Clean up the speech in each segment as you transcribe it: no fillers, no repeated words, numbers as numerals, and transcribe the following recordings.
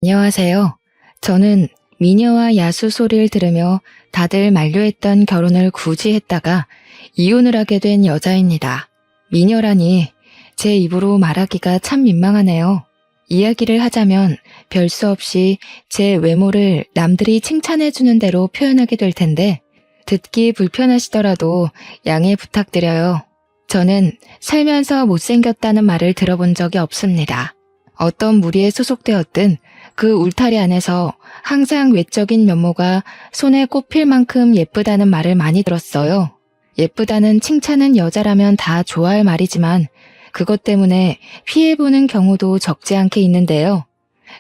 안녕하세요. 저는 미녀와 야수 소리를 들으며 다들 만류했던 결혼을 굳이 했다가 이혼을 하게 된 여자입니다. 미녀라니 제 입으로 말하기가 참 민망하네요. 이야기를 하자면 별 수 없이 제 외모를 남들이 칭찬해주는 대로 표현하게 될 텐데 듣기 불편하시더라도 양해 부탁드려요. 저는 살면서 못생겼다는 말을 들어본 적이 없습니다. 어떤 무리에 소속되었든 그 울타리 안에서 항상 외적인 면모가 손에 꼽힐 만큼 예쁘다는 말을 많이 들었어요. 예쁘다는 칭찬은 여자라면 다 좋아할 말이지만 그것 때문에 피해보는 경우도 적지 않게 있는데요.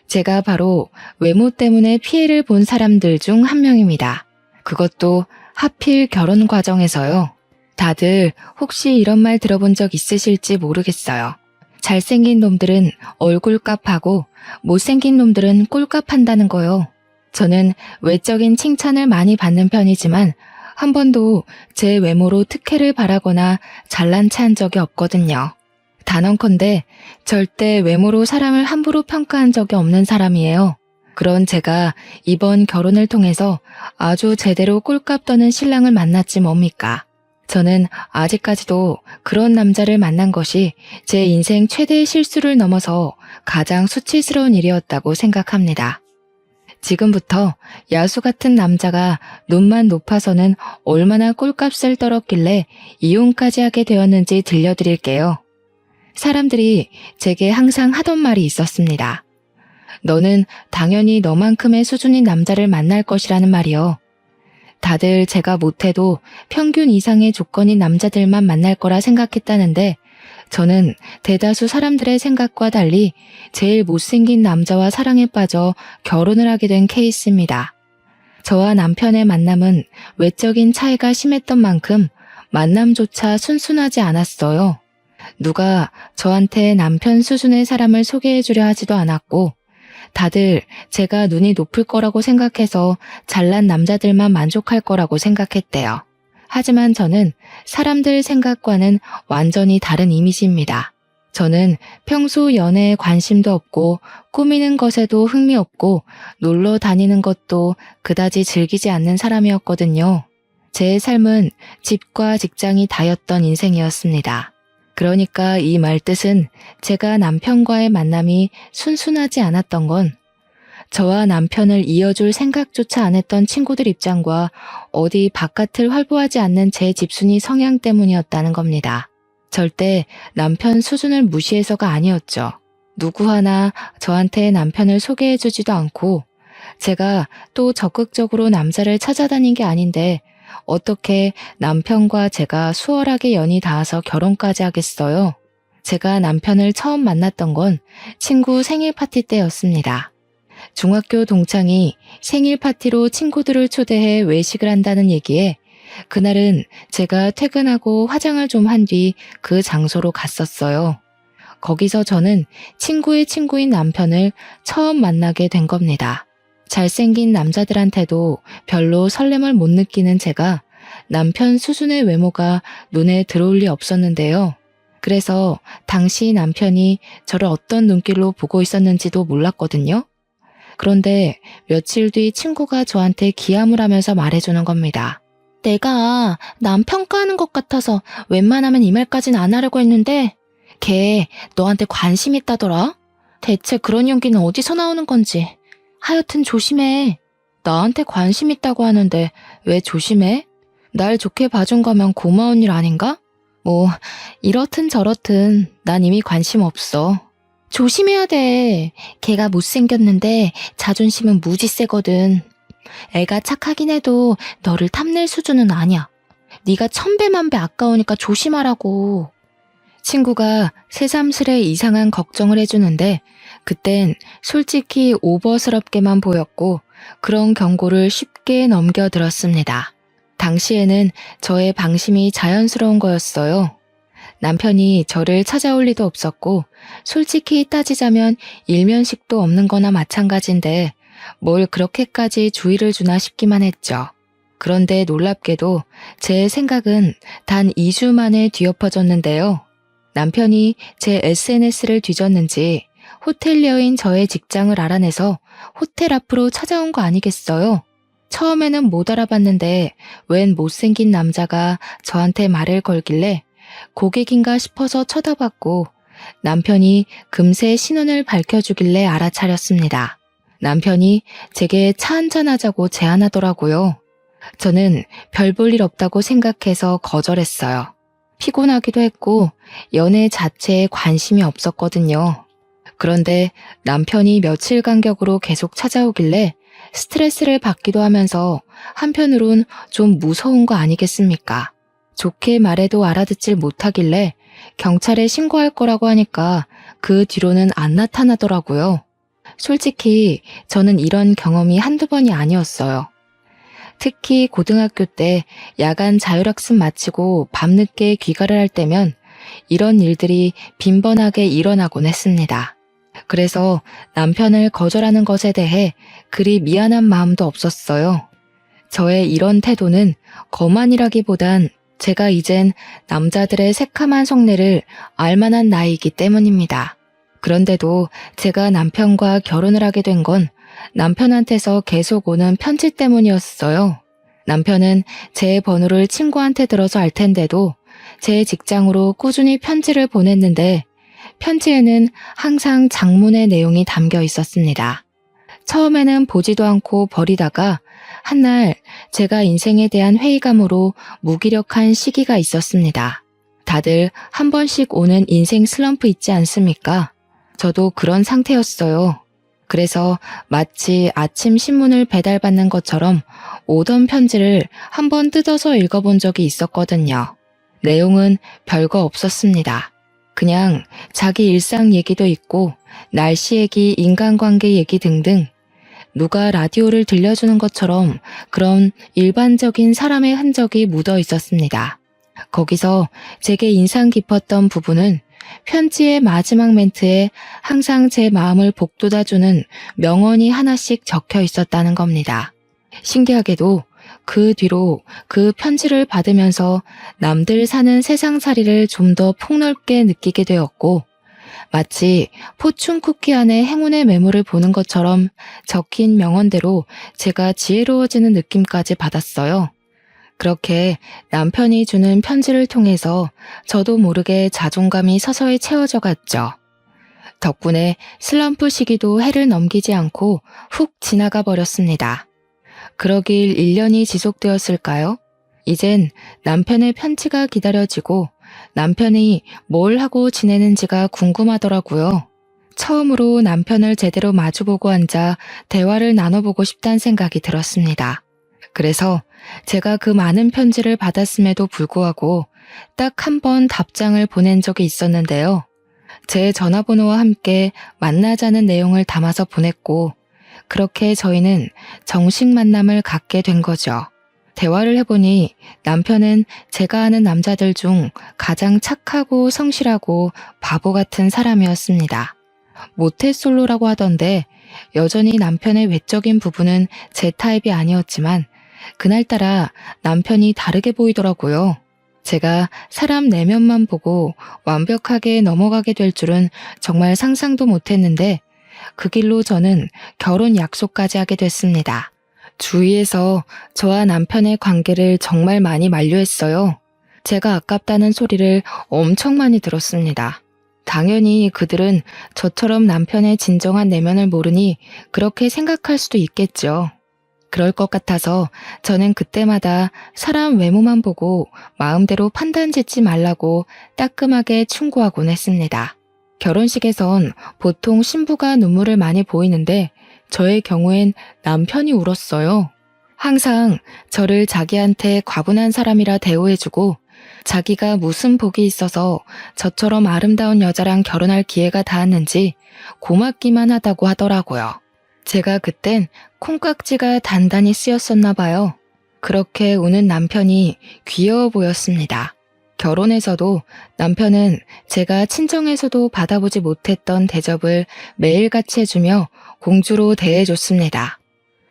제가 바로 외모 때문에 피해를 본 사람들 중 한 명입니다. 그것도 하필 결혼 과정에서요. 다들 혹시 이런 말 들어본 적 있으실지 모르겠어요. 잘생긴 놈들은 얼굴값하고 못생긴 놈들은 꼴값한다는 거요. 저는 외적인 칭찬을 많이 받는 편이지만 한 번도 제 외모로 특혜를 바라거나 잘난 체한 적이 없거든요. 단언컨대 절대 외모로 사람을 함부로 평가한 적이 없는 사람이에요. 그런 제가 이번 결혼을 통해서 아주 제대로 꼴값 떠는 신랑을 만났지 뭡니까? 저는 아직까지도 그런 남자를 만난 것이 제 인생 최대의 실수를 넘어서 가장 수치스러운 일이었다고 생각합니다. 지금부터 야수 같은 남자가 눈만 높아서는 얼마나 꼴값을 떨었길래 이혼까지 하게 되었는지 들려드릴게요. 사람들이 제게 항상 하던 말이 있었습니다. 너는 당연히 너만큼의 수준인 남자를 만날 것이라는 말이요. 다들 제가 못해도 평균 이상의 조건인 남자들만 만날 거라 생각했다는데 저는 대다수 사람들의 생각과 달리 제일 못생긴 남자와 사랑에 빠져 결혼을 하게 된 케이스입니다. 저와 남편의 만남은 외적인 차이가 심했던 만큼 만남조차 순순하지 않았어요. 누가 저한테 남편 수준의 사람을 소개해주려 하지도 않았고 다들 제가 눈이 높을 거라고 생각해서 잘난 남자들만 만족할 거라고 생각했대요. 하지만 저는 사람들 생각과는 완전히 다른 이미지입니다. 저는 평소 연애에 관심도 없고 꾸미는 것에도 흥미없고 놀러 다니는 것도 그다지 즐기지 않는 사람이었거든요. 제 삶은 집과 직장이 다였던 인생이었습니다. 그러니까 이 말뜻은 제가 남편과의 만남이 순순하지 않았던 건 저와 남편을 이어줄 생각조차 안 했던 친구들 입장과 어디 바깥을 활보하지 않는 제 집순이 성향 때문이었다는 겁니다. 절대 남편 수준을 무시해서가 아니었죠. 누구 하나 저한테 남편을 소개해주지도 않고 제가 또 적극적으로 남자를 찾아다닌 게 아닌데 어떻게 남편과 제가 수월하게 연이 닿아서 결혼까지 하겠어요? 제가 남편을 처음 만났던 건 친구 생일 파티 때였습니다. 중학교 동창이 생일 파티로 친구들을 초대해 외식을 한다는 얘기에 그날은 제가 퇴근하고 화장을 좀 한 뒤 그 장소로 갔었어요. 거기서 저는 친구의 친구인 남편을 처음 만나게 된 겁니다. 잘생긴 남자들한테도 별로 설렘을 못 느끼는 제가 남편 수준의 외모가 눈에 들어올 리 없었는데요. 그래서 당시 남편이 저를 어떤 눈길로 보고 있었는지도 몰랐거든요. 그런데 며칠 뒤 친구가 저한테 기함을 하면서 말해주는 겁니다. 내가 남 평가하는 것 같아서 웬만하면 이 말까진 안 하려고 했는데 걔 너한테 관심 있다더라? 대체 그런 용기는 어디서 나오는 건지. 하여튼 조심해. 나한테 관심 있다고 하는데 왜 조심해? 날 좋게 봐준 거면 고마운 일 아닌가? 뭐 이렇든 저렇든 난 이미 관심 없어. 조심해야 돼. 걔가 못생겼는데 자존심은 무지 세거든. 애가 착하긴 해도 너를 탐낼 수준은 아니야. 네가 천배만배 아까우니까 조심하라고. 친구가 새삼스레 이상한 걱정을 해주는데 그땐 솔직히 오버스럽게만 보였고 그런 경고를 쉽게 넘겨들었습니다. 당시에는 저의 방심이 자연스러운 거였어요. 남편이 저를 찾아올 리도 없었고 솔직히 따지자면 일면식도 없는 거나 마찬가지인데 뭘 그렇게까지 주의를 주나 싶기만 했죠. 그런데 놀랍게도 제 생각은 단 2주 만에 뒤엎어졌는데요. 남편이 제 SNS를 뒤졌는지 호텔리어인 저의 직장을 알아내서 호텔 앞으로 찾아온 거 아니겠어요? 처음에는 못 알아봤는데 웬 못생긴 남자가 저한테 말을 걸길래 고객인가 싶어서 쳐다봤고 남편이 금세 신원을 밝혀주길래 알아차렸습니다. 남편이 제게 차 한잔하자고 제안하더라고요. 저는 별 볼 일 없다고 생각해서 거절했어요. 피곤하기도 했고 연애 자체에 관심이 없었거든요. 그런데 남편이 며칠 간격으로 계속 찾아오길래 스트레스를 받기도 하면서 한편으론 좀 무서운 거 아니겠습니까? 좋게 말해도 알아듣질 못하길래 경찰에 신고할 거라고 하니까 그 뒤로는 안 나타나더라고요. 솔직히 저는 이런 경험이 한두 번이 아니었어요. 특히 고등학교 때 야간 자율학습 마치고 밤늦게 귀가를 할 때면 이런 일들이 빈번하게 일어나곤 했습니다. 그래서 남편을 거절하는 것에 대해 그리 미안한 마음도 없었어요. 저의 이런 태도는 거만이라기보단 제가 이젠 남자들의 새카만 속내를 알만한 나이이기 때문입니다. 그런데도 제가 남편과 결혼을 하게 된 건 남편한테서 계속 오는 편지 때문이었어요. 남편은 제 번호를 친구한테 들어서 알 텐데도 제 직장으로 꾸준히 편지를 보냈는데 편지에는 항상 장문의 내용이 담겨 있었습니다. 처음에는 보지도 않고 버리다가 한날 제가 인생에 대한 회의감으로 무기력한 시기가 있었습니다. 다들 한 번씩 오는 인생 슬럼프 있지 않습니까? 저도 그런 상태였어요. 그래서 마치 아침 신문을 배달받는 것처럼 오던 편지를 한번 뜯어서 읽어본 적이 있었거든요. 내용은 별거 없었습니다. 그냥 자기 일상 얘기도 있고 날씨 얘기, 인간관계 얘기 등등 누가 라디오를 들려주는 것처럼 그런 일반적인 사람의 흔적이 묻어 있었습니다. 거기서 제게 인상 깊었던 부분은 편지의 마지막 멘트에 항상 제 마음을 복돋아주는 명언이 하나씩 적혀 있었다는 겁니다. 신기하게도 그 뒤로 그 편지를 받으면서 남들 사는 세상살이를 좀 더 폭넓게 느끼게 되었고 마치 포춘 쿠키 안에 행운의 매물을 보는 것처럼 적힌 명언대로 제가 지혜로워지는 느낌까지 받았어요. 그렇게 남편이 주는 편지를 통해서 저도 모르게 자존감이 서서히 채워져 갔죠. 덕분에 슬럼프 시기도 해를 넘기지 않고 훅 지나가 버렸습니다. 그러길 1년이 지속되었을까요? 이젠 남편의 편지가 기다려지고 남편이 뭘 하고 지내는지가 궁금하더라고요. 처음으로 남편을 제대로 마주보고 앉아 대화를 나눠보고 싶다는 생각이 들었습니다. 그래서 제가 그 많은 편지를 받았음에도 불구하고 딱 한 번 답장을 보낸 적이 있었는데요. 제 전화번호와 함께 만나자는 내용을 담아서 보냈고 그렇게 저희는 정식 만남을 갖게 된 거죠. 대화를 해보니 남편은 제가 아는 남자들 중 가장 착하고 성실하고 바보 같은 사람이었습니다. 모태솔로라고 하던데 여전히 남편의 외적인 부분은 제 타입이 아니었지만 그날따라 남편이 다르게 보이더라고요. 제가 사람 내면만 보고 완벽하게 넘어가게 될 줄은 정말 상상도 못했는데 그 길로 저는 결혼 약속까지 하게 됐습니다. 주위에서 저와 남편의 관계를 정말 많이 만류했어요. 제가 아깝다는 소리를 엄청 많이 들었습니다. 당연히 그들은 저처럼 남편의 진정한 내면을 모르니 그렇게 생각할 수도 있겠죠. 그럴 것 같아서 저는 그때마다 사람 외모만 보고 마음대로 판단 짓지 말라고 따끔하게 충고하곤 했습니다. 결혼식에선 보통 신부가 눈물을 많이 보이는데 저의 경우엔 남편이 울었어요. 항상 저를 자기한테 과분한 사람이라 대우해주고 자기가 무슨 복이 있어서 저처럼 아름다운 여자랑 결혼할 기회가 닿았는지 고맙기만 하다고 하더라고요. 제가 그땐 콩깍지가 단단히 쓰였었나 봐요. 그렇게 우는 남편이 귀여워 보였습니다. 결혼해서도 남편은 제가 친정에서도 받아보지 못했던 대접을 매일같이 해주며 공주로 대해줬습니다.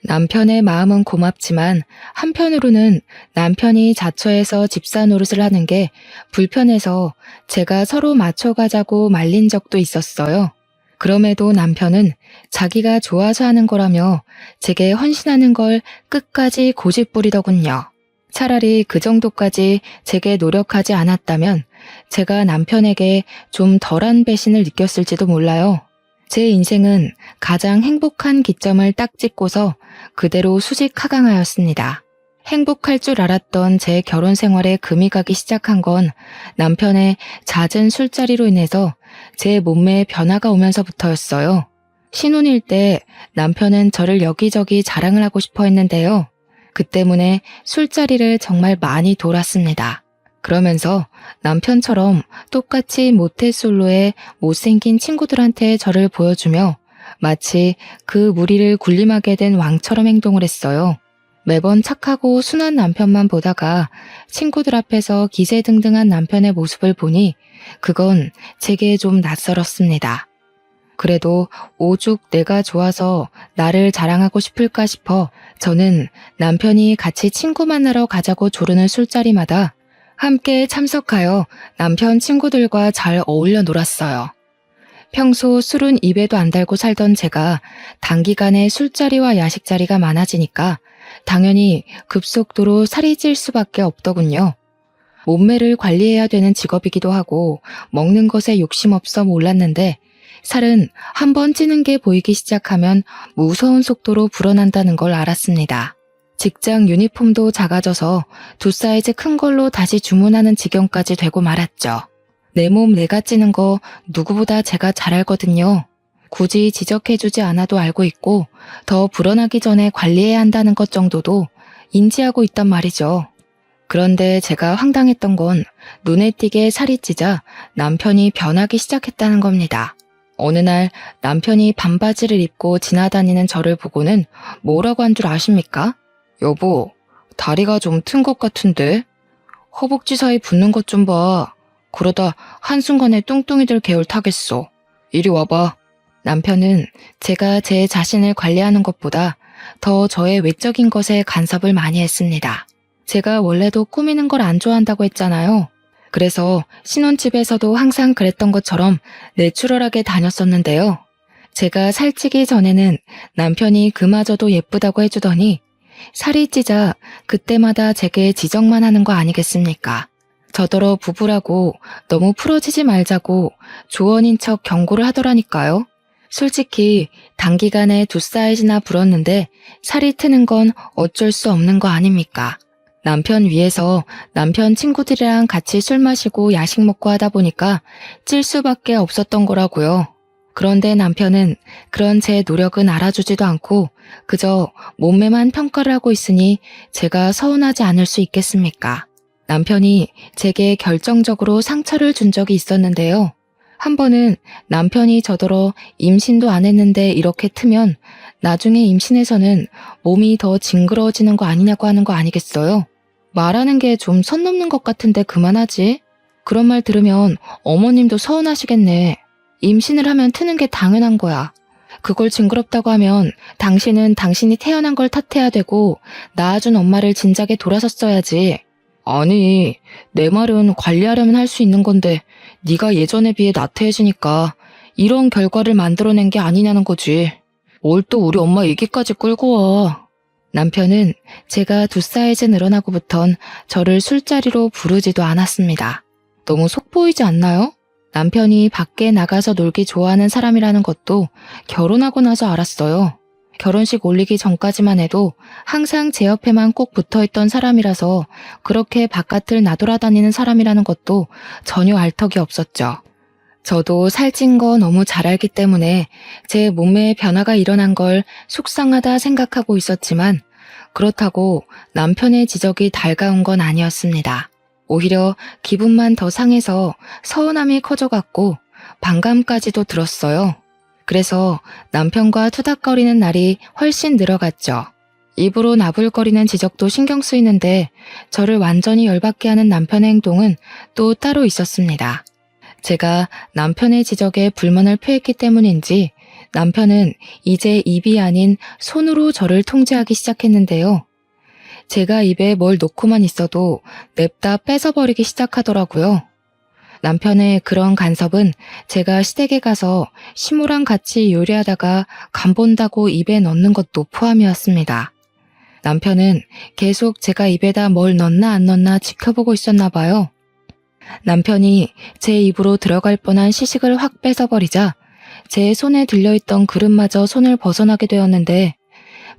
남편의 마음은 고맙지만 한편으로는 남편이 자처해서 집사 노릇을 하는 게 불편해서 제가 서로 맞춰가자고 말린 적도 있었어요. 그럼에도 남편은 자기가 좋아서 하는 거라며 제게 헌신하는 걸 끝까지 고집부리더군요. 차라리 그 정도까지 제게 노력하지 않았다면 제가 남편에게 좀 덜한 배신을 느꼈을지도 몰라요. 제 인생은 가장 행복한 기점을 딱 찍고서 그대로 수직 하강하였습니다. 행복할 줄 알았던 제 결혼 생활에 금이 가기 시작한 건 남편의 잦은 술자리로 인해서 제 몸매에 변화가 오면서부터였어요. 신혼일 때 남편은 저를 여기저기 자랑을 하고 싶어 했는데요. 그 때문에 술자리를 정말 많이 돌았습니다. 그러면서 남편처럼 똑같이 모태솔로의 못생긴 친구들한테 저를 보여주며 마치 그 무리를 군림하게 된 왕처럼 행동을 했어요. 매번 착하고 순한 남편만 보다가 친구들 앞에서 기세등등한 남편의 모습을 보니 그건 제게 좀 낯설었습니다. 그래도 오죽 내가 좋아서 나를 자랑하고 싶을까 싶어 저는 남편이 같이 친구 만나러 가자고 조르는 술자리마다 함께 참석하여 남편 친구들과 잘 어울려 놀았어요. 평소 술은 입에도 안 달고 살던 제가 단기간에 술자리와 야식자리가 많아지니까 당연히 급속도로 살이 찔 수밖에 없더군요. 몸매를 관리해야 되는 직업이기도 하고 먹는 것에 욕심 없어 몰랐는데 살은 한번 찌는 게 보이기 시작하면 무서운 속도로 불어난다는 걸 알았습니다. 직장 유니폼도 작아져서 2사이즈 큰 걸로 다시 주문하는 지경까지 되고 말았죠. 내 몸 내가 찌는 거 누구보다 제가 잘 알거든요. 굳이 지적해주지 않아도 알고 있고 더 불어나기 전에 관리해야 한다는 것 정도도 인지하고 있단 말이죠. 그런데 제가 황당했던 건 눈에 띄게 살이 찌자 남편이 변하기 시작했다는 겁니다. 어느 날 남편이 반바지를 입고 지나다니는 저를 보고는 뭐라고 한 줄 아십니까? 여보, 다리가 좀 튼 것 같은데? 허벅지 사이 붙는 것 좀 봐. 그러다 한순간에 뚱뚱이들 계열 타겠어. 이리 와봐. 남편은 제가 제 자신을 관리하는 것보다 더 저의 외적인 것에 간섭을 많이 했습니다. 제가 원래도 꾸미는 걸 안 좋아한다고 했잖아요. 그래서 신혼집에서도 항상 그랬던 것처럼 내추럴하게 다녔었는데요. 제가 살찌기 전에는 남편이 그마저도 예쁘다고 해주더니 살이 찌자 그때마다 제게 지적만 하는 거 아니겠습니까? 저더러 부부라고 너무 풀어지지 말자고 조언인 척 경고를 하더라니까요. 솔직히 단기간에 2사이즈나 불었는데 살이 트는 건 어쩔 수 없는 거 아닙니까? 남편 위해서 남편 친구들이랑 같이 술 마시고 야식 먹고 하다 보니까 찔 수밖에 없었던 거라고요. 그런데 남편은 그런 제 노력은 알아주지도 않고 그저 몸매만 평가를 하고 있으니 제가 서운하지 않을 수 있겠습니까? 남편이 제게 결정적으로 상처를 준 적이 있었는데요. 한 번은 남편이 저더러 임신도 안 했는데 이렇게 트면 나중에 임신해서는 몸이 더 징그러워지는 거 아니냐고 하는 거 아니겠어요? 말하는 게 좀 선 넘는 것 같은데 그만하지. 그런 말 들으면 어머님도 서운하시겠네. 임신을 하면 트는 게 당연한 거야. 그걸 징그럽다고 하면 당신은 당신이 태어난 걸 탓해야 되고 낳아준 엄마를 진작에 돌아섰어야지. 아니, 내 말은 관리하려면 할 수 있는 건데 네가 예전에 비해 나태해지니까 이런 결과를 만들어낸 게 아니냐는 거지. 뭘 또 우리 엄마 얘기까지 끌고 와. 남편은 제가 2사이즈 늘어나고부턴 저를 술자리로 부르지도 않았습니다. 너무 속 보이지 않나요? 남편이 밖에 나가서 놀기 좋아하는 사람이라는 것도 결혼하고 나서 알았어요. 결혼식 올리기 전까지만 해도 항상 제 옆에만 꼭 붙어있던 사람이라서 그렇게 바깥을 나돌아다니는 사람이라는 것도 전혀 알 턱이 없었죠. 저도 살찐 거 너무 잘 알기 때문에 제 몸매에 변화가 일어난 걸 속상하다 생각하고 있었지만 그렇다고 남편의 지적이 달가운 건 아니었습니다. 오히려 기분만 더 상해서 서운함이 커져갔고 반감까지도 들었어요. 그래서 남편과 투닥거리는 날이 훨씬 늘어갔죠. 입으로 나불거리는 지적도 신경 쓰이는데 저를 완전히 열받게 하는 남편의 행동은 또 따로 있었습니다. 제가 남편의 지적에 불만을 표했기 때문인지 남편은 이제 입이 아닌 손으로 저를 통제하기 시작했는데요. 제가 입에 뭘 놓고만 있어도 냅다 뺏어버리기 시작하더라고요. 남편의 그런 간섭은 제가 시댁에 가서 시모랑 같이 요리하다가 간 본다고 입에 넣는 것도 포함이었습니다. 남편은 계속 제가 입에다 뭘 넣나 안 넣나 지켜보고 있었나 봐요. 남편이 제 입으로 들어갈 뻔한 시식을 확 뺏어버리자 제 손에 들려있던 그릇마저 손을 벗어나게 되었는데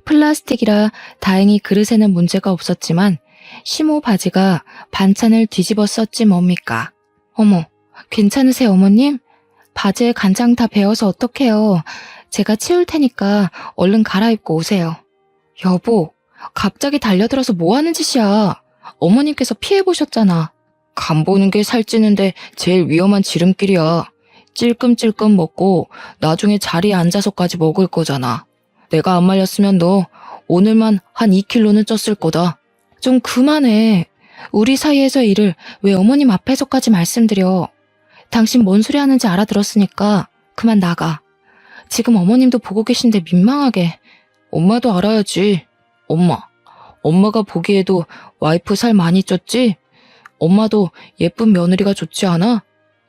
플라스틱이라 다행히 그릇에는 문제가 없었지만 시모 바지가 반찬을 뒤집어 썼지 뭡니까. 어머, 괜찮으세요 어머님? 바지에 간장 다 배어서 어떡해요. 제가 치울 테니까 얼른 갈아입고 오세요. 여보, 갑자기 달려들어서 뭐 하는 짓이야. 어머님께서 피해보셨잖아. 간 보는 게 살찌는데 제일 위험한 지름길이야. 찔끔찔끔 먹고 나중에 자리에 앉아서까지 먹을 거잖아. 내가 안 말렸으면 너 오늘만 한 2kg는 쪘을 거다. 좀 그만해. 우리 사이에서 일을 왜 어머님 앞에서까지 말씀드려. 당신 뭔 소리 하는지 알아들었으니까 그만 나가. 지금 어머님도 보고 계신데 민망하게. 엄마도 알아야지. 엄마가 보기에도 와이프 살 많이 쪘지? 엄마도 예쁜 며느리가 좋지 않아?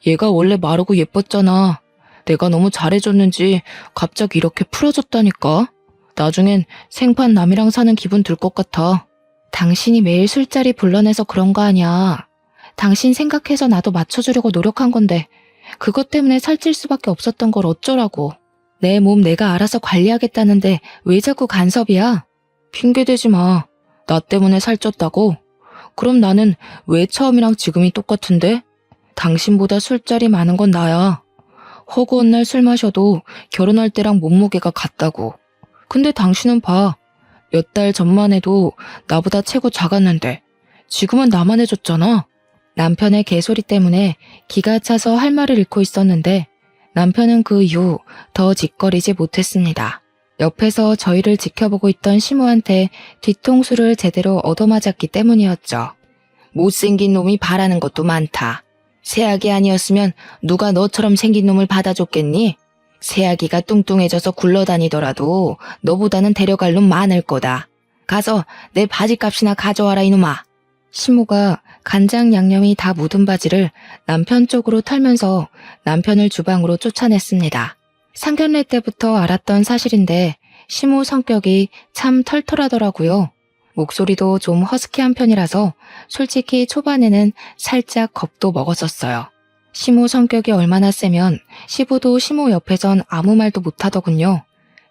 얘가 원래 마르고 예뻤잖아. 내가 너무 잘해줬는지 갑자기 이렇게 풀어졌다니까. 나중엔 생판 남이랑 사는 기분 들 것 같아. 당신이 매일 술자리 불러내서 그런 거 아니야. 당신 생각해서 나도 맞춰주려고 노력한 건데 그것 때문에 살찔 수밖에 없었던 걸 어쩌라고. 내 몸 내가 알아서 관리하겠다는데 왜 자꾸 간섭이야? 핑계대지 마. 나 때문에 살쪘다고? 그럼 나는 왜 처음이랑 지금이 똑같은데? 당신보다 술자리 많은 건 나야. 허구한 날 술 마셔도 결혼할 때랑 몸무게가 같다고. 근데 당신은 봐. 몇 달 전만 해도 나보다 체구 작았는데 지금은 나만 해줬잖아. 남편의 개소리 때문에 기가 차서 할 말을 잃고 있었는데 남편은 그 이후 더 짓거리지 못했습니다. 옆에서 저희를 지켜보고 있던 시모한테 뒤통수를 제대로 얻어맞았기 때문이었죠. 못생긴 놈이 바라는 것도 많다. 새아기 아니었으면 누가 너처럼 생긴 놈을 받아줬겠니? 새아기가 뚱뚱해져서 굴러다니더라도 너보다는 데려갈 놈 많을 거다. 가서 내 바지값이나 가져와라 이놈아. 시모가 간장 양념이 다 묻은 바지를 남편 쪽으로 털면서 남편을 주방으로 쫓아냈습니다. 상견례 때부터 알았던 사실인데 시모 성격이 참 털털하더라고요. 목소리도 좀 허스키한 편이라서 솔직히 초반에는 살짝 겁도 먹었었어요. 시모 성격이 얼마나 세면 시부도 시모 옆에선 아무 말도 못하더군요.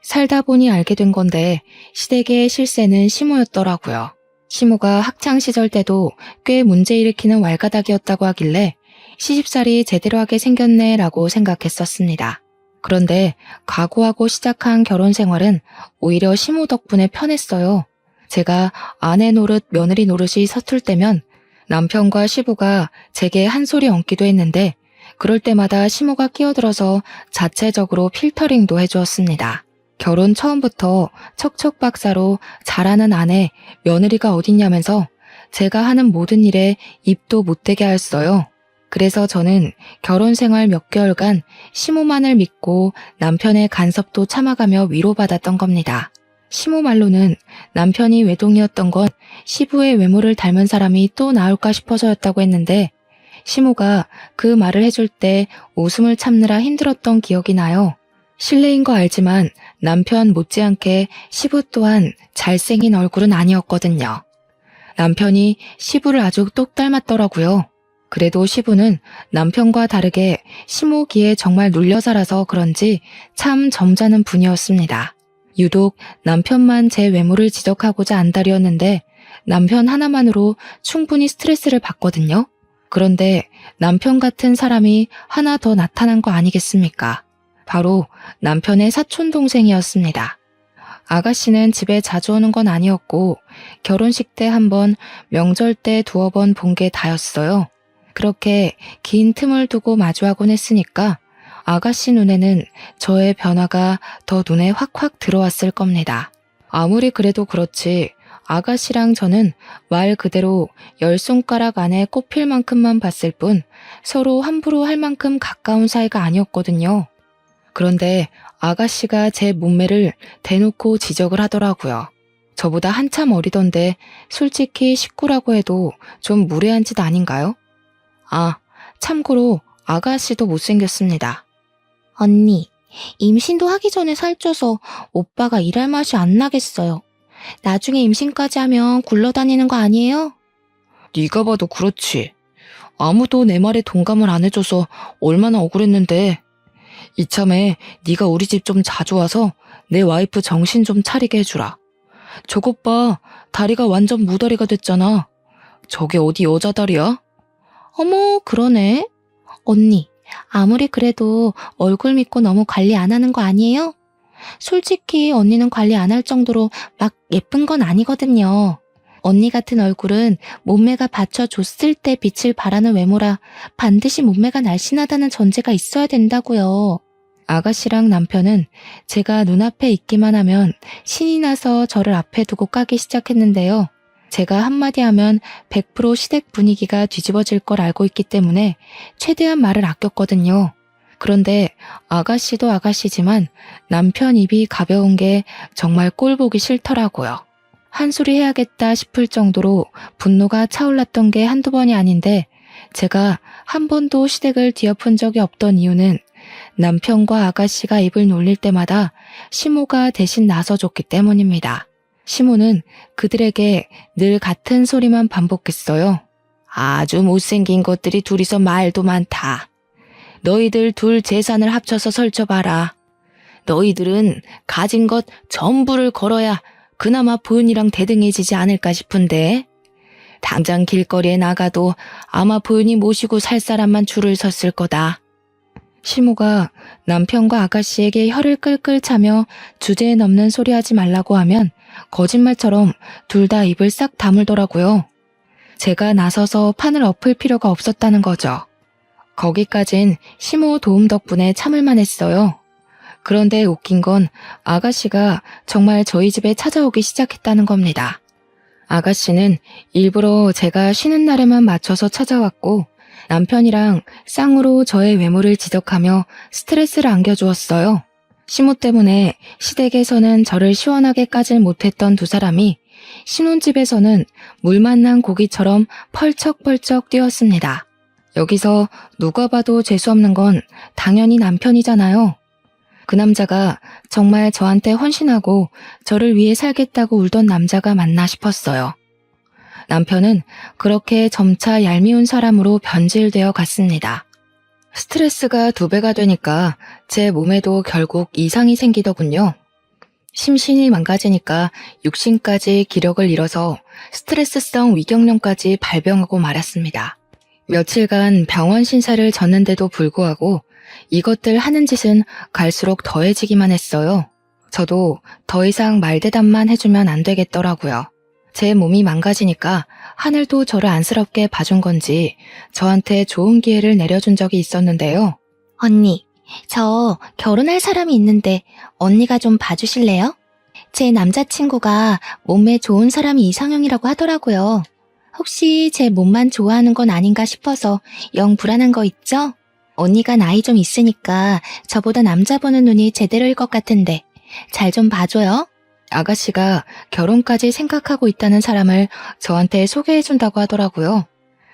살다 보니 알게 된 건데 시댁의 실세는 시모였더라고요. 시모가 학창시절 때도 꽤 문제 일으키는 왈가닥이었다고 하길래 시집살이 제대로 하게 생겼네 라고 생각했었습니다. 그런데 각오하고 시작한 결혼 생활은 오히려 시모 덕분에 편했어요. 제가 아내 노릇 며느리 노릇이 서툴 때면 남편과 시부가 제게 한 소리 얹기도 했는데 그럴 때마다 시모가 끼어들어서 자체적으로 필터링도 해주었습니다. 결혼 처음부터 척척박사로 잘하는 아내, 며느리가 어딨냐면서 제가 하는 모든 일에 입도 못 대게 하였어요. 그래서 저는 결혼 생활 몇 개월간 시모만을 믿고 남편의 간섭도 참아가며 위로받았던 겁니다. 시모 말로는 남편이 외동이었던 건 시부의 외모를 닮은 사람이 또 나올까 싶어서였다고 했는데 시모가 그 말을 해줄 때 웃음을 참느라 힘들었던 기억이 나요. 실례인 거 알지만 남편 못지않게 시부 또한 잘생긴 얼굴은 아니었거든요. 남편이 시부를 아주 똑 닮았더라고요. 그래도 시부는 남편과 다르게 시모기에 정말 눌려 살아서 그런지 참 점잖은 분이었습니다. 유독 남편만 제 외모를 지적하고자 안달이었는데 남편 하나만으로 충분히 스트레스를 받거든요. 그런데 남편 같은 사람이 하나 더 나타난 거 아니겠습니까? 바로 남편의 사촌동생이었습니다. 아가씨는 집에 자주 오는 건 아니었고 결혼식 때 한 번, 명절 때 두어 번 본 게 다였어요. 그렇게 긴 틈을 두고 마주하곤 했으니까 아가씨 눈에는 저의 변화가 더 눈에 확확 들어왔을 겁니다. 아무리 그래도 그렇지 아가씨랑 저는 말 그대로 10손가락 안에 꼽힐 만큼만 봤을 뿐 서로 함부로 할 만큼 가까운 사이가 아니었거든요. 그런데 아가씨가 제 몸매를 대놓고 지적을 하더라고요. 저보다 한참 어리던데 솔직히 식구라고 해도 좀 무례한 짓 아닌가요? 아, 참고로 아가씨도 못생겼습니다. 언니, 임신도 하기 전에 살쪄서 오빠가 일할 맛이 안 나겠어요. 나중에 임신까지 하면 굴러다니는 거 아니에요? 네가 봐도 그렇지. 아무도 내 말에 동감을 안 해줘서 얼마나 억울했는데. 이참에 네가 우리 집 좀 자주 와서 내 와이프 정신 좀 차리게 해주라. 저것 봐, 다리가 완전 무다리가 됐잖아. 저게 어디 여자 다리야? 어머, 그러네. 언니, 아무리 그래도 얼굴 믿고 너무 관리 안 하는 거 아니에요? 솔직히 언니는 관리 안 할 정도로 막 예쁜 건 아니거든요. 언니 같은 얼굴은 몸매가 받쳐줬을 때 빛을 발하는 외모라 반드시 몸매가 날씬하다는 전제가 있어야 된다고요. 아가씨랑 남편은 제가 눈앞에 있기만 하면 신이 나서 저를 앞에 두고 까기 시작했는데요. 제가 한마디 하면 100% 시댁 분위기가 뒤집어질 걸 알고 있기 때문에 최대한 말을 아꼈거든요. 그런데 아가씨도 아가씨지만 남편 입이 가벼운 게 정말 꼴 보기 싫더라고요. 한 소리 해야겠다 싶을 정도로 분노가 차올랐던 게 한두 번이 아닌데 제가 한 번도 시댁을 뒤엎은 적이 없던 이유는 남편과 아가씨가 입을 놀릴 때마다 시모가 대신 나서줬기 때문입니다. 시모는 그들에게 늘 같은 소리만 반복했어요. 아주 못생긴 것들이 둘이서 말도 많다. 너희들 둘 재산을 합쳐서 설쳐봐라. 너희들은 가진 것 전부를 걸어야 그나마 보윤이랑 대등해지지 않을까 싶은데 당장 길거리에 나가도 아마 보윤이 모시고 살 사람만 줄을 섰을 거다. 시모가 남편과 아가씨에게 혀를 끌끌 차며 주제에 넘는 소리 하지 말라고 하면 거짓말처럼 둘 다 입을 싹 다물더라고요. 제가 나서서 판을 엎을 필요가 없었다는 거죠. 거기까진 시모 도움 덕분에 참을만 했어요. 그런데 웃긴 건 아가씨가 정말 저희 집에 찾아오기 시작했다는 겁니다. 아가씨는 일부러 제가 쉬는 날에만 맞춰서 찾아왔고 남편이랑 쌍으로 저의 외모를 지적하며 스트레스를 안겨주었어요. 시모 때문에 시댁에서는 저를 시원하게 까질 못했던 두 사람이 신혼집에서는 물 만난 고기처럼 펄쩍펄쩍 뛰었습니다. 여기서 누가 봐도 재수없는 건 당연히 남편이잖아요. 그 남자가 정말 저한테 헌신하고 저를 위해 살겠다고 울던 남자가 맞나 싶었어요. 남편은 그렇게 점차 얄미운 사람으로 변질되어 갔습니다. 스트레스가 2배가 되니까 제 몸에도 결국 이상이 생기더군요. 심신이 망가지니까 육신까지 기력을 잃어서 스트레스성 위경련까지 발병하고 말았습니다. 며칠간 병원 신사를 졌는데도 불구하고 이것들 하는 짓은 갈수록 더해지기만 했어요. 저도 더 이상 말대답만 해주면 안 되겠더라고요. 제 몸이 망가지니까 하늘도 저를 안쓰럽게 봐준 건지 저한테 좋은 기회를 내려준 적이 있었는데요. 언니, 저 결혼할 사람이 있는데 언니가 좀 봐주실래요? 제 남자친구가 몸매 좋은 사람이 이상형이라고 하더라고요. 혹시 제 몸만 좋아하는 건 아닌가 싶어서 영 불안한 거 있죠? 언니가 나이 좀 있으니까 저보다 남자 보는 눈이 제대로일 것 같은데 잘 좀 봐줘요. 아가씨가 결혼까지 생각하고 있다는 사람을 저한테 소개해준다고 하더라고요.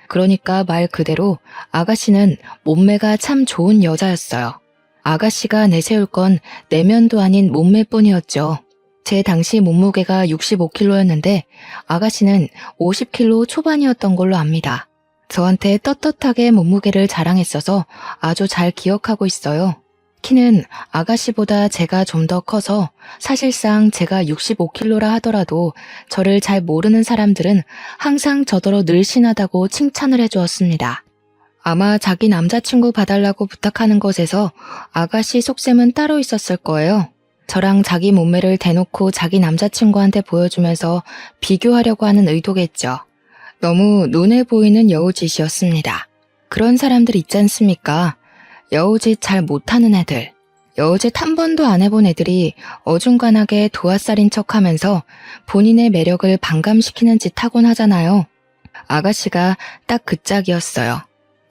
그러니까 말 그대로 아가씨는 몸매가 참 좋은 여자였어요. 아가씨가 내세울 건 내면도 아닌 몸매뿐이었죠. 제 당시 몸무게가 65kg였는데 아가씨는 50kg 초반이었던 걸로 압니다. 저한테 떳떳하게 몸무게를 자랑했어서 아주 잘 기억하고 있어요. 키는 아가씨보다 제가 좀 더 커서 사실상 제가 65kg라 하더라도 저를 잘 모르는 사람들은 항상 저더러 늘씬하다고 칭찬을 해주었습니다. 아마 자기 남자친구 봐달라고 부탁하는 것에서 아가씨 속셈은 따로 있었을 거예요. 저랑 자기 몸매를 대놓고 자기 남자친구한테 보여주면서 비교하려고 하는 의도겠죠. 너무 눈에 보이는 여우짓이었습니다. 그런 사람들 있지 않습니까? 여우짓 잘 못하는 애들. 여우짓 한 번도 안 해본 애들이 어중간하게 도화살인 척하면서 본인의 매력을 반감시키는 짓 하곤 하잖아요. 아가씨가 딱 그 짝이었어요.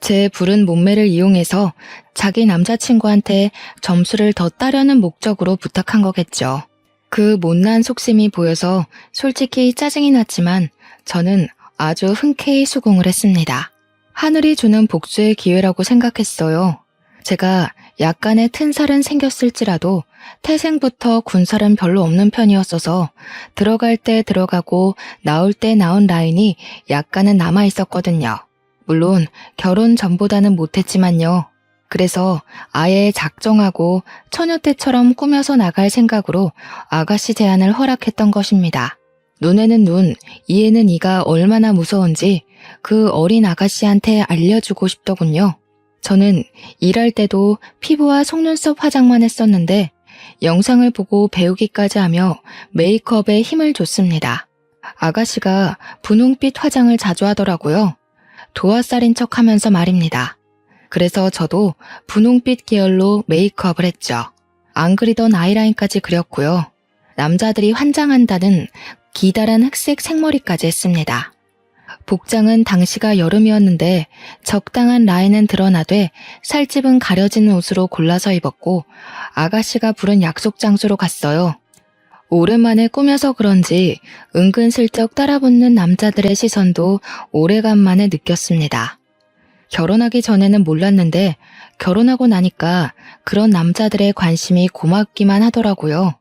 제 부른 몸매를 이용해서 자기 남자친구한테 점수를 더 따려는 목적으로 부탁한 거겠죠. 그 못난 속셈이 보여서 솔직히 짜증이 났지만 저는 아주 흔쾌히 수긍을 했습니다. 하늘이 주는 복수의 기회라고 생각했어요. 제가 약간의 튼살은 생겼을지라도 태생부터 군살은 별로 없는 편이었어서 들어갈 때 들어가고 나올 때 나온 라인이 약간은 남아 있었거든요. 물론 결혼 전보다는 못했지만요. 그래서 아예 작정하고 처녀 때처럼 꾸며서 나갈 생각으로 아가씨 제안을 허락했던 것입니다. 눈에는 눈, 이에는 이가 얼마나 무서운지 그 어린 아가씨한테 알려주고 싶더군요. 저는 일할 때도 피부와 속눈썹 화장만 했었는데 영상을 보고 배우기까지 하며 메이크업에 힘을 줬습니다. 아가씨가 분홍빛 화장을 자주 하더라고요. 도화살인 척 하면서 말입니다. 그래서 저도 분홍빛 계열로 메이크업을 했죠. 안 그리던 아이라인까지 그렸고요. 남자들이 환장한다는 기다란 흑색 생머리까지 했습니다. 복장은 당시가 여름이었는데 적당한 라인은 드러나되 살집은 가려지는 옷으로 골라서 입었고 아가씨가 부른 약속 장소로 갔어요. 오랜만에 꾸며서 그런지 은근슬쩍 따라붙는 남자들의 시선도 오래간만에 느꼈습니다. 결혼하기 전에는 몰랐는데 결혼하고 나니까 그런 남자들의 관심이 고맙기만 하더라고요.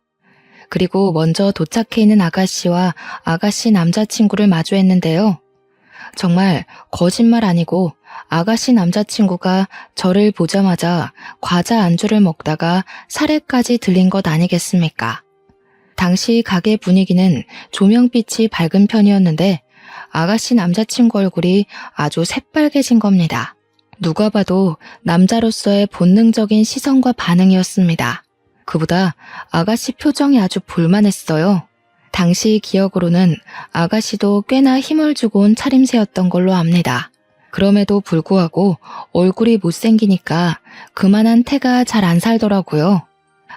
그리고 먼저 도착해 있는 아가씨와 아가씨 남자친구를 마주했는데요. 정말 거짓말 아니고 아가씨 남자친구가 저를 보자마자 과자 안주를 먹다가 사례까지 들린 것 아니겠습니까? 당시 가게 분위기는 조명빛이 밝은 편이었는데 아가씨 남자친구 얼굴이 아주 새빨개진 겁니다. 누가 봐도 남자로서의 본능적인 시선과 반응이었습니다. 그보다 아가씨 표정이 아주 볼만했어요. 당시 기억으로는 아가씨도 꽤나 힘을 주고 온 차림새였던 걸로 압니다. 그럼에도 불구하고 얼굴이 못생기니까 그만한 태가 잘 안 살더라고요.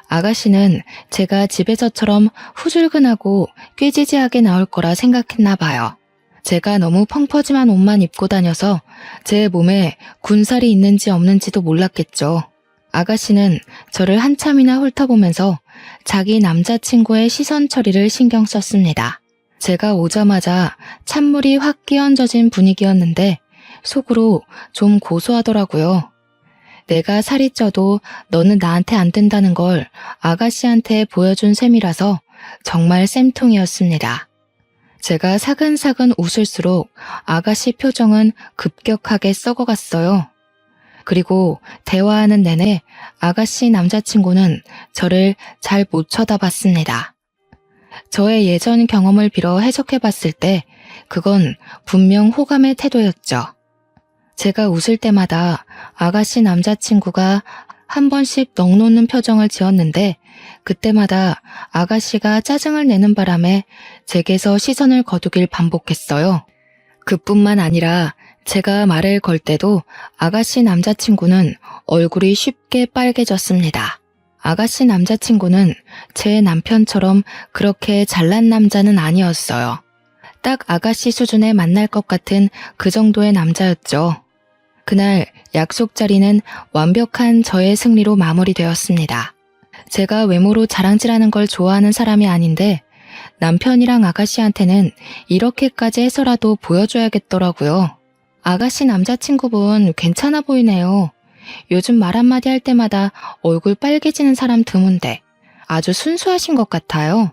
아가씨는 제가 집에서처럼 후줄근하고 꾀지지하게 나올 거라 생각했나 봐요. 제가 너무 펑퍼짐한 옷만 입고 다녀서 제 몸에 군살이 있는지 없는지도 몰랐겠죠. 아가씨는 저를 한참이나 훑어보면서 자기 남자친구의 시선 처리를 신경 썼습니다. 제가 오자마자 찬물이 확 끼얹어진 분위기였는데 속으로 좀 고소하더라고요. 내가 살이 쪄도 너는 나한테 안 된다는 걸 아가씨한테 보여준 셈이라서 정말 쌤통이었습니다. 제가 사근사근 웃을수록 아가씨 표정은 급격하게 썩어갔어요. 그리고 대화하는 내내 아가씨 남자친구는 저를 잘 못 쳐다봤습니다. 저의 예전 경험을 빌어 해석해봤을 때 그건 분명 호감의 태도였죠. 제가 웃을 때마다 아가씨 남자친구가 한 번씩 넋 놓는 표정을 지었는데 그때마다 아가씨가 짜증을 내는 바람에 제게서 시선을 거두길 반복했어요. 그뿐만 아니라 제가 말을 걸 때도 아가씨 남자친구는 얼굴이 쉽게 빨개졌습니다. 아가씨 남자친구는 제 남편처럼 그렇게 잘난 남자는 아니었어요. 딱 아가씨 수준에 만날 것 같은 그 정도의 남자였죠. 그날 약속 자리는 완벽한 저의 승리로 마무리되었습니다. 제가 외모로 자랑질하는 걸 좋아하는 사람이 아닌데 남편이랑 아가씨한테는 이렇게까지 해서라도 보여줘야겠더라고요. 아가씨 남자친구분 괜찮아 보이네요. 요즘 말 한마디 할 때마다 얼굴 빨개지는 사람 드문데 아주 순수하신 것 같아요.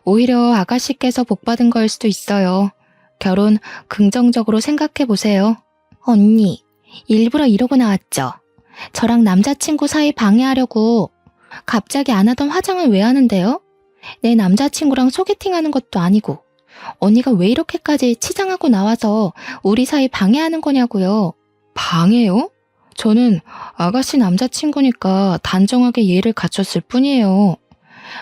오히려 아가씨께서 복받은 거일 수도 있어요. 결혼 긍정적으로 생각해보세요. 언니, 일부러 이러고 나왔죠? 저랑 남자친구 사이 방해하려고 갑자기 안 하던 화장을 왜 하는데요? 내 남자친구랑 소개팅하는 것도 아니고 언니가 왜 이렇게까지 치장하고 나와서 우리 사이 방해하는 거냐고요. 방해요? 저는 아가씨 남자친구니까 단정하게 예의를 갖췄을 뿐이에요.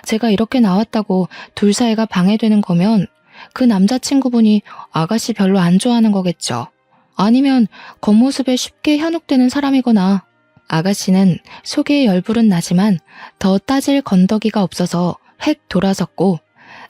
제가 이렇게 나왔다고 둘 사이가 방해되는 거면 그 남자친구분이 아가씨 별로 안 좋아하는 거겠죠. 아니면 겉모습에 쉽게 현혹되는 사람이거나. 아가씨는 속에 열불은 나지만 더 따질 건더기가 없어서 획 돌아섰고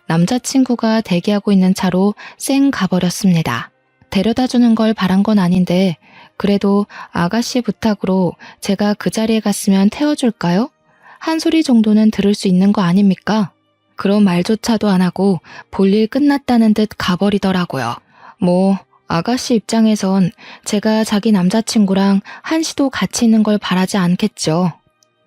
남자친구가 대기하고 있는 차로 쌩 가버렸습니다. 데려다주는 걸 바란 건 아닌데 그래도 아가씨 부탁으로 제가 그 자리에 갔으면 태워줄까요? 한 소리 정도는 들을 수 있는 거 아닙니까? 그런 말조차도 안 하고 볼일 끝났다는 듯 가버리더라고요. 뭐 아가씨 입장에선 제가 자기 남자친구랑 한시도 같이 있는 걸 바라지 않겠죠.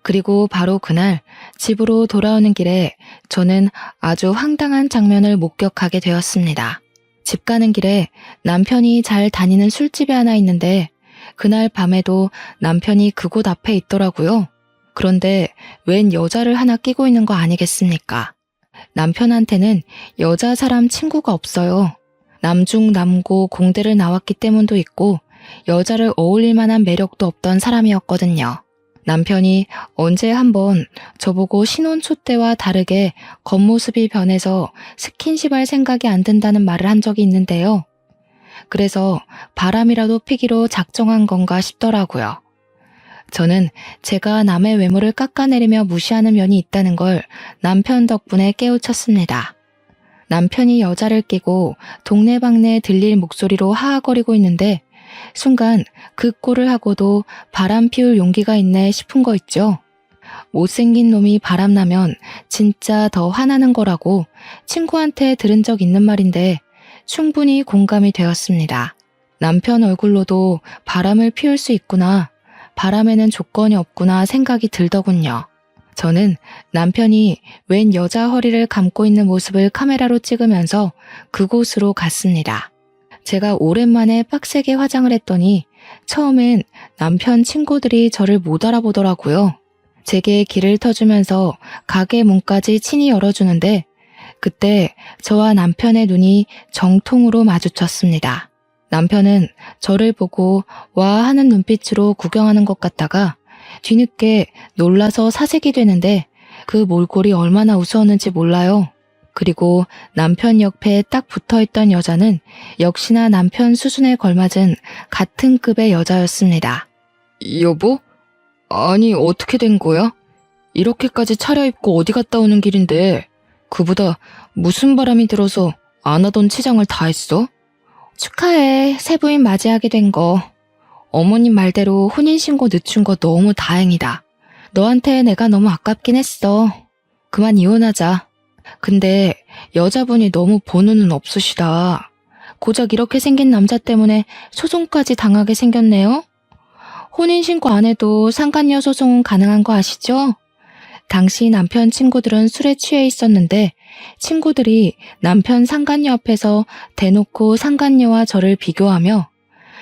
그리고 바로 그날 집으로 돌아오는 길에 저는 아주 황당한 장면을 목격하게 되었습니다. 집 가는 길에 남편이 잘 다니는 술집이 하나 있는데 그날 밤에도 남편이 그곳 앞에 있더라고요. 그런데 웬 여자를 하나 끼고 있는 거 아니겠습니까? 남편한테는 여자 사람 친구가 없어요. 남중남고 공대를 나왔기 때문도 있고 여자를 어울릴 만한 매력도 없던 사람이었거든요. 남편이 언제 한번 저보고 신혼초 때와 다르게 겉모습이 변해서 스킨십할 생각이 안 든다는 말을 한 적이 있는데요. 그래서 바람이라도 피기로 작정한 건가 싶더라고요. 저는 제가 남의 외모를 깎아내리며 무시하는 면이 있다는 걸 남편 덕분에 깨우쳤습니다. 남편이 여자를 끼고 동네방네 들릴 목소리로 하하거리고 있는데 순간 그 꼴을 하고도 바람 피울 용기가 있네 싶은 거 있죠. 못생긴 놈이 바람나면 진짜 더 화나는 거라고 친구한테 들은 적 있는 말인데 충분히 공감이 되었습니다. 남편 얼굴로도 바람을 피울 수 있구나, 바람에는 조건이 없구나 생각이 들더군요. 저는 남편이 웬 여자 허리를 감고 있는 모습을 카메라로 찍으면서 그곳으로 갔습니다. 제가 오랜만에 빡세게 화장을 했더니 처음엔 남편 친구들이 저를 못 알아보더라고요. 제게 길을 터주면서 가게 문까지 친히 열어주는데 그때 저와 남편의 눈이 정통으로 마주쳤습니다. 남편은 저를 보고 와 하는 눈빛으로 구경하는 것 같다가 뒤늦게 놀라서 사색이 되는데 그 몰골이 얼마나 우스웠는지 몰라요. 그리고 남편 옆에 딱 붙어있던 여자는 역시나 남편 수준에 걸맞은 같은 급의 여자였습니다. 여보? 아니 어떻게 된 거야? 이렇게까지 차려입고 어디 갔다 오는 길인데 그보다 무슨 바람이 들어서 안 하던 치장을 다 했어? 축하해, 새 부인 맞이하게 된 거. 어머님 말대로 혼인신고 늦춘 거 너무 다행이다. 너한테 내가 너무 아깝긴 했어. 그만 이혼하자. 근데 여자분이 너무 본우는 없으시다. 고작 이렇게 생긴 남자 때문에 소송까지 당하게 생겼네요. 혼인신고 안 해도 상간녀 소송은 가능한 거 아시죠? 당시 남편 친구들은 술에 취해 있었는데 친구들이 남편 상간녀 앞에서 대놓고 상간녀와 저를 비교하며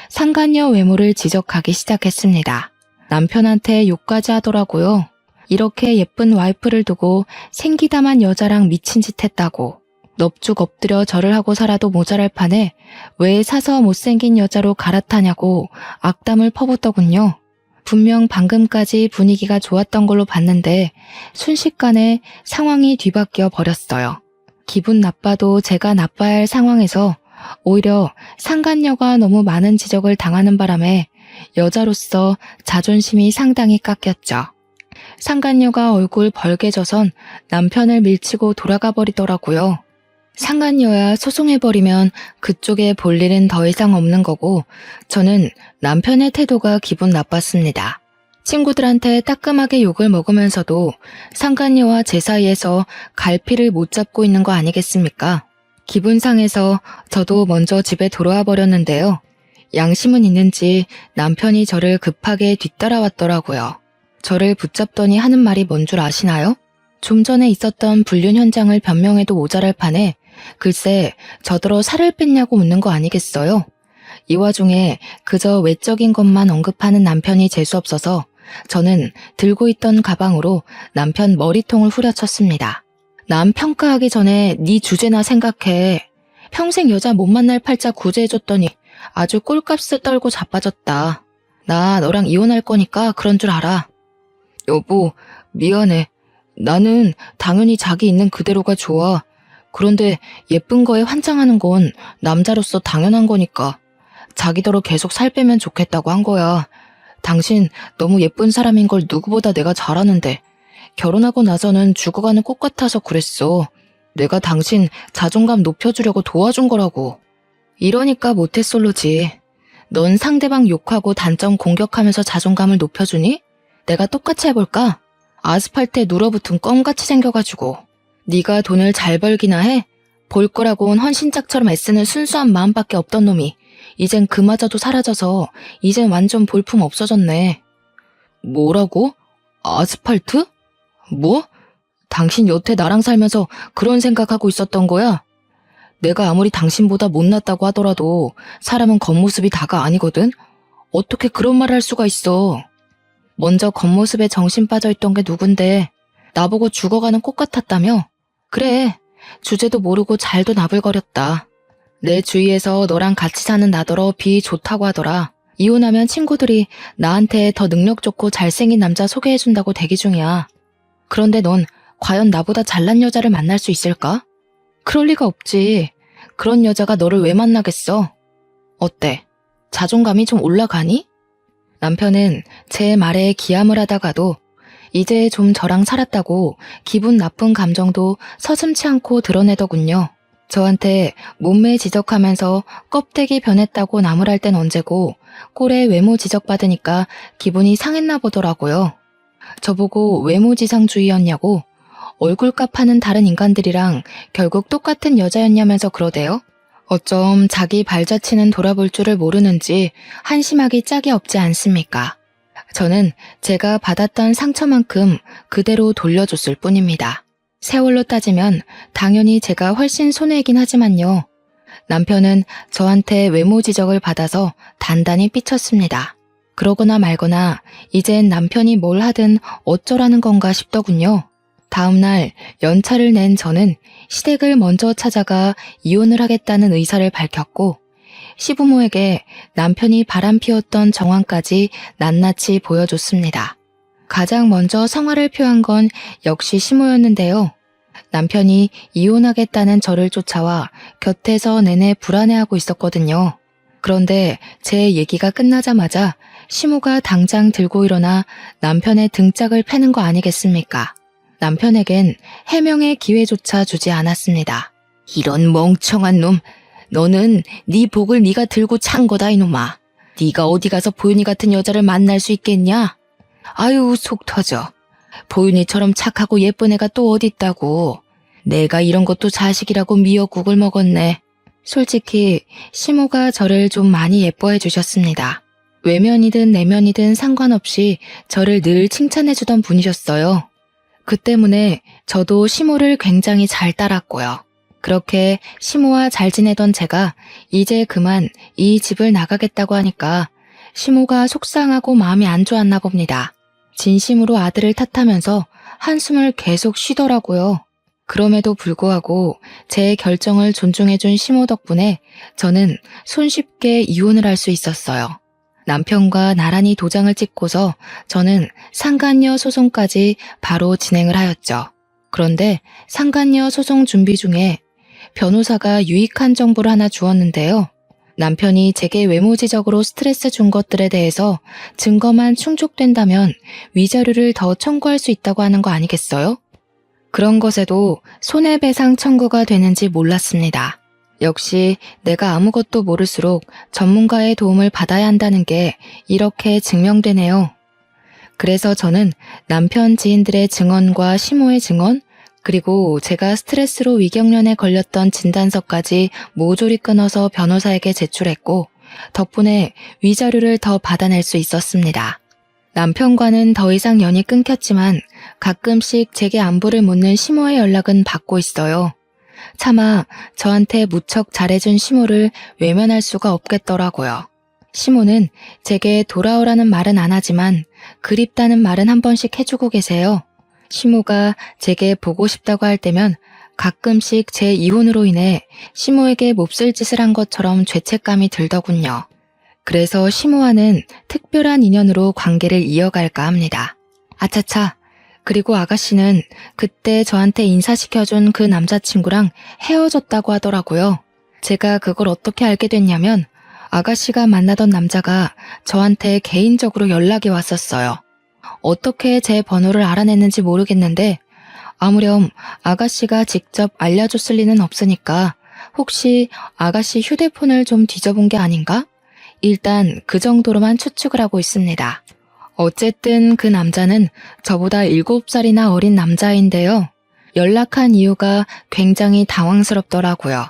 상간녀 외모를 지적하기 시작했습니다. 남편한테 욕까지 하더라고요. 이렇게 예쁜 와이프를 두고 생기다만 여자랑 미친 짓 했다고. 넙죽 엎드려 절을 하고 살아도 모자랄 판에 왜 사서 못생긴 여자로 갈아타냐고 악담을 퍼붓더군요. 분명 방금까지 분위기가 좋았던 걸로 봤는데 순식간에 상황이 뒤바뀌어 버렸어요. 기분 나빠도 제가 나빠야 할 상황에서 오히려 상간녀가 너무 많은 지적을 당하는 바람에 여자로서 자존심이 상당히 깎였죠. 상간녀가 얼굴 벌개져선 남편을 밀치고 돌아가 버리더라고요. 상간녀야 소송해버리면 그쪽에 볼 일은 더 이상 없는 거고 저는 남편의 태도가 기분 나빴습니다. 친구들한테 따끔하게 욕을 먹으면서도 상간녀와 제 사이에서 갈피를 못 잡고 있는 거 아니겠습니까? 기분 상해서 저도 먼저 집에 돌아와 버렸는데요. 양심은 있는지 남편이 저를 급하게 뒤따라왔더라고요. 저를 붙잡더니 하는 말이 뭔 줄 아시나요? 좀 전에 있었던 불륜 현장을 변명해도 모자랄 판에 글쎄 저더러 살을 뺐냐고 묻는 거 아니겠어요? 이 와중에 그저 외적인 것만 언급하는 남편이 재수없어서 저는 들고 있던 가방으로 남편 머리통을 후려쳤습니다. 남 평가하기 전에 네 주제나 생각해. 평생 여자 못 만날 팔자 구제해줬더니 아주 꼴값을 떨고 자빠졌다. 나 너랑 이혼할 거니까 그런 줄 알아. 여보, 미안해. 나는 당연히 자기 있는 그대로가 좋아. 그런데 예쁜 거에 환장하는 건 남자로서 당연한 거니까. 자기더러 계속 살 빼면 좋겠다고 한 거야. 당신 너무 예쁜 사람인 걸 누구보다 내가 잘 아는데 결혼하고 나서는 죽어가는 꽃 같아서 그랬어. 내가 당신 자존감 높여주려고 도와준 거라고. 이러니까 모태솔로지. 넌 상대방 욕하고 단점 공격하면서 자존감을 높여주니? 내가 똑같이 해볼까? 아스팔트에 눌어붙은 껌같이 생겨가지고. 네가 돈을 잘 벌기나 해? 볼 거라고는 헌신짝처럼 애쓰는 순수한 마음밖에 없던 놈이 이젠 그마저도 사라져서 이젠 완전 볼품 없어졌네. 뭐라고? 아스팔트? 뭐? 당신 여태 나랑 살면서 그런 생각하고 있었던 거야? 내가 아무리 당신보다 못났다고 하더라도 사람은 겉모습이 다가 아니거든? 어떻게 그런 말을 할 수가 있어? 먼저 겉모습에 정신 빠져있던 게 누군데 나보고 죽어가는 꽃 같았다며? 그래, 주제도 모르고 잘도 나불거렸다. 내 주위에서 너랑 같이 사는 나더러 비 좋다고 하더라. 이혼하면 친구들이 나한테 더 능력 좋고 잘생긴 남자 소개해준다고 대기 중이야. 그런데 넌 과연 나보다 잘난 여자를 만날 수 있을까? 그럴 리가 없지. 그런 여자가 너를 왜 만나겠어? 어때? 자존감이 좀 올라가니? 남편은 제 말에 기함을 하다가도 이제 좀 저랑 살았다고 기분 나쁜 감정도 서슴지 않고 드러내더군요. 저한테 몸매 지적하면서 껍데기 변했다고 나무랄 땐 언제고 꼴에 외모 지적받으니까 기분이 상했나 보더라고요. 저보고 외모지상주의였냐고 얼굴값 하는 다른 인간들이랑 결국 똑같은 여자였냐면서 그러대요. 어쩜 자기 발자취는 돌아볼 줄을 모르는지 한심하기 짝이 없지 않습니까? 저는 제가 받았던 상처만큼 그대로 돌려줬을 뿐입니다. 세월로 따지면 당연히 제가 훨씬 손해이긴 하지만요. 남편은 저한테 외모 지적을 받아서 단단히 삐쳤습니다. 그러거나 말거나 이젠 남편이 뭘 하든 어쩌라는 건가 싶더군요. 다음날 연차를 낸 저는 시댁을 먼저 찾아가 이혼을 하겠다는 의사를 밝혔고 시부모에게 남편이 바람피웠던 정황까지 낱낱이 보여줬습니다. 가장 먼저 성화를 표한 건 역시 시모였는데요. 남편이 이혼하겠다는 저를 쫓아와 곁에서 내내 불안해하고 있었거든요. 그런데 제 얘기가 끝나자마자 시모가 당장 들고 일어나 남편의 등짝을 패는 거 아니겠습니까? 남편에겐 해명의 기회조차 주지 않았습니다. 이런 멍청한 놈, 너는 네 복을 네가 들고 찬 거다 이놈아. 네가 어디 가서 보윤이 같은 여자를 만날 수 있겠냐? 아유 속 터져. 보윤이처럼 착하고 예쁜 애가 또 어디 있다고. 내가 이런 것도 자식이라고 미역국을 먹었네. 솔직히 시모가 저를 좀 많이 예뻐해 주셨습니다. 외면이든 내면이든 상관없이 저를 늘 칭찬해 주던 분이셨어요. 그 때문에 저도 시모를 굉장히 잘 따랐고요. 그렇게 시모와 잘 지내던 제가 이제 그만 이 집을 나가겠다고 하니까 시모가 속상하고 마음이 안 좋았나 봅니다. 진심으로 아들을 탓하면서 한숨을 계속 쉬더라고요. 그럼에도 불구하고 제 결정을 존중해준 시모 덕분에 저는 손쉽게 이혼을 할 수 있었어요. 남편과 나란히 도장을 찍고서 저는 상간녀 소송까지 바로 진행을 하였죠. 그런데 상간녀 소송 준비 중에 변호사가 유익한 정보를 하나 주었는데요. 남편이 제게 외모 지적으로 스트레스 준 것들에 대해서 증거만 충족된다면 위자료를 더 청구할 수 있다고 하는 거 아니겠어요? 그런 것에도 손해배상 청구가 되는지 몰랐습니다. 역시 내가 아무것도 모를수록 전문가의 도움을 받아야 한다는 게 이렇게 증명되네요. 그래서 저는 남편 지인들의 증언과 시모의 증언, 그리고 제가 스트레스로 위경련에 걸렸던 진단서까지 모조리 끊어서 변호사에게 제출했고 덕분에 위자료를 더 받아낼 수 있었습니다. 남편과는 더 이상 연이 끊겼지만 가끔씩 제게 안부를 묻는 시모의 연락은 받고 있어요. 차마 저한테 무척 잘해준 시모를 외면할 수가 없겠더라고요. 시모는 제게 돌아오라는 말은 안 하지만 그립다는 말은 한 번씩 해주고 계세요. 시모가 제게 보고 싶다고 할 때면 가끔씩 제 이혼으로 인해 시모에게 몹쓸 짓을 한 것처럼 죄책감이 들더군요. 그래서 시모와는 특별한 인연으로 관계를 이어갈까 합니다. 아차차, 그리고 아가씨는 그때 저한테 인사시켜준 그 남자친구랑 헤어졌다고 하더라고요. 제가 그걸 어떻게 알게 됐냐면 아가씨가 만나던 남자가 저한테 개인적으로 연락이 왔었어요. 어떻게 제 번호를 알아냈는지 모르겠는데 아무렴 아가씨가 직접 알려줬을 리는 없으니까 혹시 아가씨 휴대폰을 좀 뒤져본 게 아닌가? 일단 그 정도로만 추측을 하고 있습니다. 어쨌든 그 남자는 저보다 7살이나 어린 남자인데요. 연락한 이유가 굉장히 당황스럽더라고요.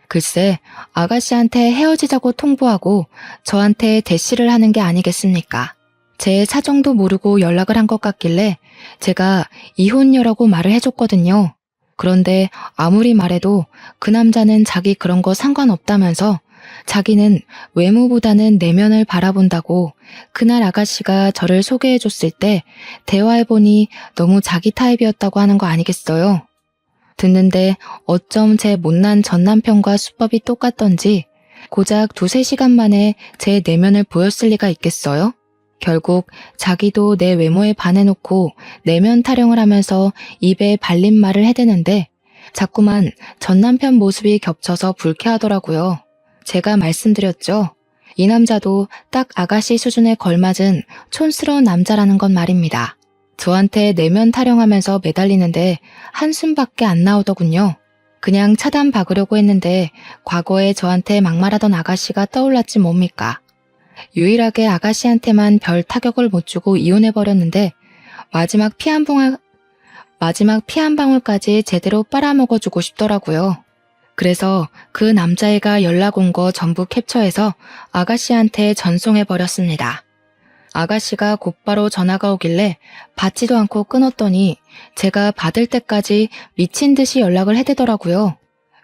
글쎄, 아가씨한테 헤어지자고 통보하고 저한테 대시를 하는 게 아니겠습니까? 제 사정도 모르고 연락을 한 것 같길래 제가 이혼녀라고 말을 해줬거든요. 그런데 아무리 말해도 그 남자는 자기 그런 거 상관없다면서 자기는 외모보다는 내면을 바라본다고 그날 아가씨가 저를 소개해줬을 때 대화해보니 너무 자기 타입이었다고 하는 거 아니겠어요? 듣는데 어쩜 제 못난 전남편과 수법이 똑같던지 고작 2-3시간 만에 제 내면을 보였을 리가 있겠어요? 결국 자기도 내 외모에 반해놓고 내면 타령을 하면서 입에 발린 말을 해대는데 자꾸만 전남편 모습이 겹쳐서 불쾌하더라고요. 제가 말씀드렸죠. 이 남자도 딱 아가씨 수준에 걸맞은 촌스러운 남자라는 건 말입니다. 저한테 내면 타령하면서 매달리는데 한숨밖에 안 나오더군요. 그냥 차단 박으려고 했는데 과거에 저한테 막말하던 아가씨가 떠올랐지 뭡니까. 유일하게 아가씨한테만 별 타격을 못 주고 이혼해버렸는데 마지막 피 한 방울까지 제대로 빨아먹어주고 싶더라고요. 그래서 그 남자애가 연락 온 거 전부 캡처해서 아가씨한테 전송해버렸습니다. 아가씨가 곧바로 전화가 오길래 받지도 않고 끊었더니 제가 받을 때까지 미친 듯이 연락을 해대더라고요.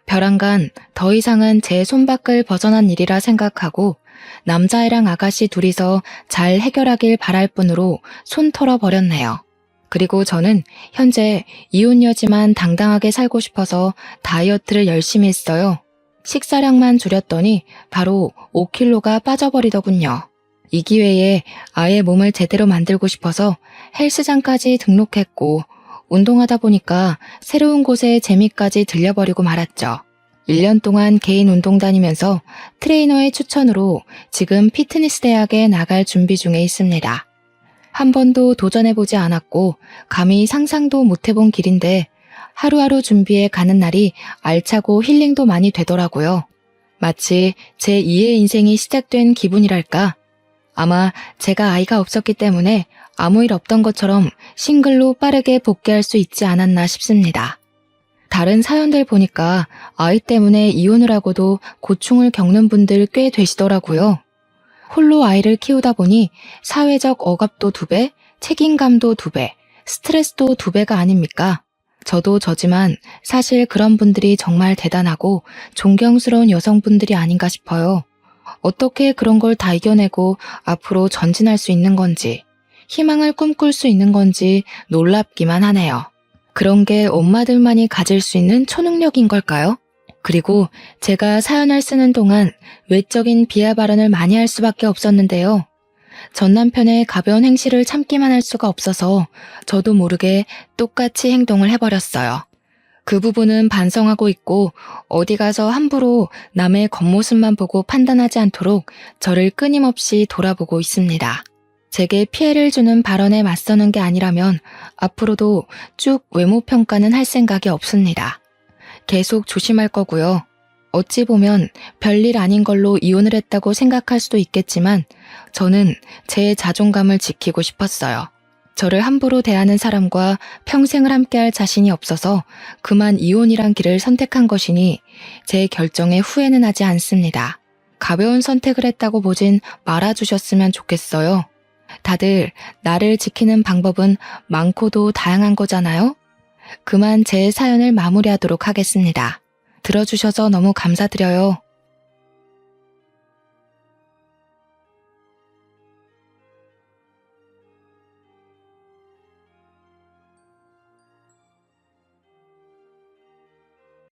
벼랑간 더 이상은 제 손밖을 벗어난 일이라 생각하고 남자애랑 아가씨 둘이서 잘 해결하길 바랄 뿐으로 손 털어버렸네요. 그리고 저는 현재 이혼녀지만 당당하게 살고 싶어서 다이어트를 열심히 했어요. 식사량만 줄였더니 바로 5kg가 빠져버리더군요. 이 기회에 아예 몸을 제대로 만들고 싶어서 헬스장까지 등록했고 운동하다 보니까 새로운 곳에 재미까지 들려버리고 말았죠. 1년 동안 개인 운동 다니면서 트레이너의 추천으로 지금 피트니스 대학에 나갈 준비 중에 있습니다. 한 번도 도전해보지 않았고 감히 상상도 못해본 길인데 하루하루 준비해 가는 날이 알차고 힐링도 많이 되더라고요. 마치 제 2의 인생이 시작된 기분이랄까. 아마 제가 아이가 없었기 때문에 아무 일 없던 것처럼 싱글로 빠르게 복귀할 수 있지 않았나 싶습니다. 다른 사연들 보니까 아이 때문에 이혼을 하고도 고충을 겪는 분들 꽤 되시더라고요. 홀로 아이를 키우다 보니 사회적 억압도 2배, 책임감도 2배, 스트레스도 2배가 아닙니까? 저도 저지만 사실 그런 분들이 정말 대단하고 존경스러운 여성분들이 아닌가 싶어요. 어떻게 그런 걸 다 이겨내고 앞으로 전진할 수 있는 건지, 희망을 꿈꿀 수 있는 건지 놀랍기만 하네요. 그런 게 엄마들만이 가질 수 있는 초능력인 걸까요? 그리고 제가 사연을 쓰는 동안 외적인 비하 발언을 많이 할 수밖에 없었는데요. 전 남편의 가벼운 행실을 참기만 할 수가 없어서 저도 모르게 똑같이 행동을 해버렸어요. 그 부분은 반성하고 있고 어디 가서 함부로 남의 겉모습만 보고 판단하지 않도록 저를 끊임없이 돌아보고 있습니다. 제게 피해를 주는 발언에 맞서는 게 아니라면 앞으로도 쭉 외모 평가는 할 생각이 없습니다. 계속 조심할 거고요. 어찌 보면 별일 아닌 걸로 이혼을 했다고 생각할 수도 있겠지만 저는 제 자존감을 지키고 싶었어요. 저를 함부로 대하는 사람과 평생을 함께할 자신이 없어서 그만 이혼이란 길을 선택한 것이니 제 결정에 후회는 하지 않습니다. 가벼운 선택을 했다고 보진 말아주셨으면 좋겠어요. 다들 나를 지키는 방법은 많고도 다양한 거잖아요? 그만 제 사연을 마무리하도록 하겠습니다. 들어주셔서 너무 감사드려요.